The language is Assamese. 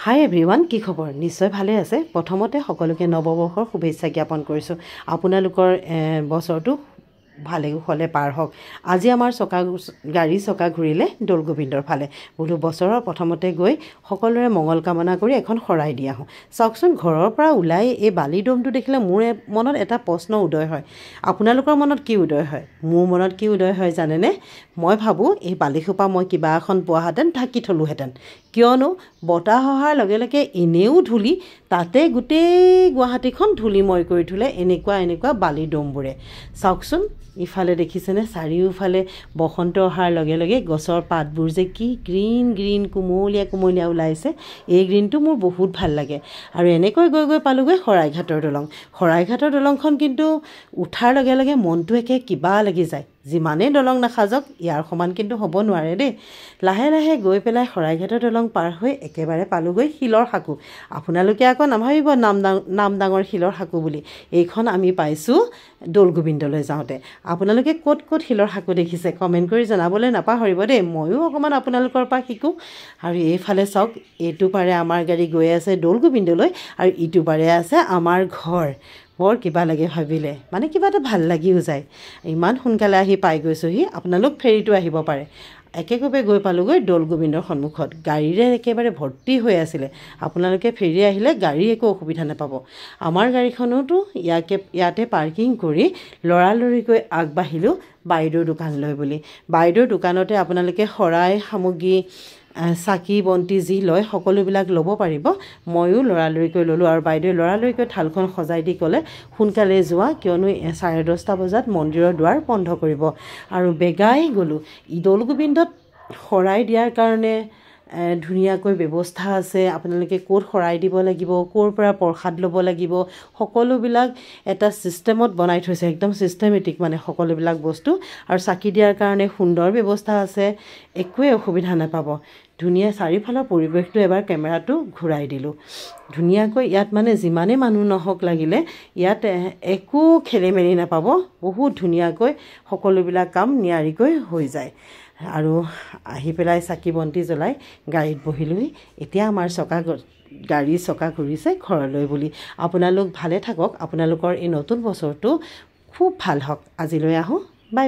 হাই এভৰিৱান, কি খবৰ? নিশ্চয় ভালে আছে। প্ৰথমতে সকলোকে নৱবৰ্ষৰ শুভেচ্ছা জ্ঞাপন কৰিছোঁ। আপোনালোকৰ বছৰটো ভালে কুশলে পাৰ হওক। আজি আমাৰ গাড়ী চকা ঘূৰিলে দৌল গোবিন্দৰ ফালে। বোলো বছৰৰ প্ৰথমতে গৈ সকলোৰে মংগল কামনা কৰি এখন শৰাই দি আহোঁ। চাওকচোন, ঘৰৰ পৰা ওলাই এই বালি দমটো দেখিলে মোৰ মনত এটা প্ৰশ্ন উদয় হয়। আপোনালোকৰ মনত কি উদয় হয়? মোৰ মনত কি উদয় হয় জানেনে? মই ভাবোঁ এই বালিসোপা মই কিবা এখন পোৱাহেঁতেন ঢাকি থলোহেঁতেন। কিয়নো বতাহ অহাৰ লগে লগে এনেও ধূলি, তাতে গোটেই গুৱাহাটীখন ধূলিময় কৰি থ'লে এনেকুৱা বালি দমবোৰে। চাওকচোন, ইফালে দেখিছেনে চাৰিওফালে বসন্ত অহাৰ লগে লগে গছৰ পাতবোৰ যে কি গ্ৰীণ কুমলীয়া ওলাইছে। এই গ্ৰীণটো মোৰ বহুত ভাল লাগে। আৰু এনেকৈ গৈ পালোগৈ শৰাইঘাটৰ দলং। শৰাইঘাটৰ দলংখন কিন্তু উঠাৰ লগে লগে মনটো একে কিবা লাগি যায়। যিমানেই দলং নাসাজক, ইয়াৰ সমান কিন্তু হ'ব নোৱাৰে দেই। লাহে লাহে গৈ পেলাই শৰাইঘাটৰ দলং পাৰ হৈ একেবাৰে পালোগৈ শিলৰ সাঁকো। আপোনালোকে আকৌ নাভাবিব নাম ডাঙৰ শিলৰ সাঁকো বুলি। এইখন আমি পাইছোঁ দৌল গোবিন্দলৈ যাওঁতে। আপোনালোকে ক'ত শিলৰ সাঁকো দেখিছে কমেণ্ট কৰি জনাবলৈ নাপাহৰিব দেই। ময়ো অকণমান আপোনালোকৰ পৰা শিকোঁ। আৰু এইফালে চাওক, এইটো পাৰে আমাৰ গাড়ী গৈ আছে দৌল গোবিন্দলৈ আৰু ইটো পাৰে আছে আমাৰ ঘৰ। বৰ কিবা লাগে ভাবিলে, মানে কিবা এটা ভাল লাগিও যায়। ইমান সোনকালে আহি পাই গৈছোঁহি। আপোনালোক ফেৰীটো আহিব পাৰে। একেকোবে গৈ পালোগৈ দৌল গোবিন্দৰ সন্মুখত। গাড়ীৰে একেবাৰে ভৰ্তি হৈ আছিলে। আপোনালোকে ফেৰী আহিলে গাড়ী একো অসুবিধা নাপাব। আমাৰ গাড়ীখনোতো ইয়াতে পাৰ্কিং কৰি লৰালৰিকৈ আগবাঢ়িলোঁ বাইদেউৰ দোকানলৈ বুলি। বাইদেউৰ দোকানতে আপোনালোকে শৰাই সামগ্ৰী, চাকি বন্তি যি লয় সকলোবিলাক ল'ব পাৰিব। ময়ো লৰালৰিকৈ ল'লোঁ আৰু বাইদেৱে লৰালৰিকৈ থালখন সজাই দি ক'লে সোনকালে যোৱা, কিয়নো 10:30 বজাত মন্দিৰৰ দুৱাৰ বন্ধ কৰিব। আৰু বেগাই গ'লোঁ। দৌল গোবিন্দত শৰাই দিয়াৰ কাৰণে ধুনীয়াকৈ ব্যৱস্থা আছে। আপোনালোকে ক'ত শৰাই দিব লাগিব, ক'ৰ পৰা প্ৰসাদ ল'ব লাগিব, সকলোবিলাক এটা ছিষ্টেমত বনাই থৈছে। একদম ছিষ্টেমেটিক মানে সকলোবিলাক বস্তু। আৰু চাকি দিয়াৰ কাৰণে সুন্দৰ ব্যৱস্থা আছে। একোৱে অসুবিধা নাপাব। ধুনীয়া চাৰিওফালৰ পৰিৱেশটো এবাৰ কেমেৰাটো ঘূৰাই দিলোঁ। ধুনীয়াকৈ ইয়াত মানে যিমানেই মানুহ নহওক লাগিলে, ইয়াত একো খেলিমেলি নাপাব। বহুত ধুনীয়াকৈ সকলোবিলাক কাম নিয়াৰিকৈ হৈ যায়। আৰু আহি পেলাই চাকি বন্তি জ্বলাই গাড়ীত বহিলোহি। এতিয়া আমাৰ গাড়ী চকা ঘূৰিছে ঘৰলৈ বুলি। আপোনালোক ভালে থাকক। আপোনালোকৰ এই নতুন বছৰটো খুব ভাল হওক। আজিলৈ আহোঁ। বাই।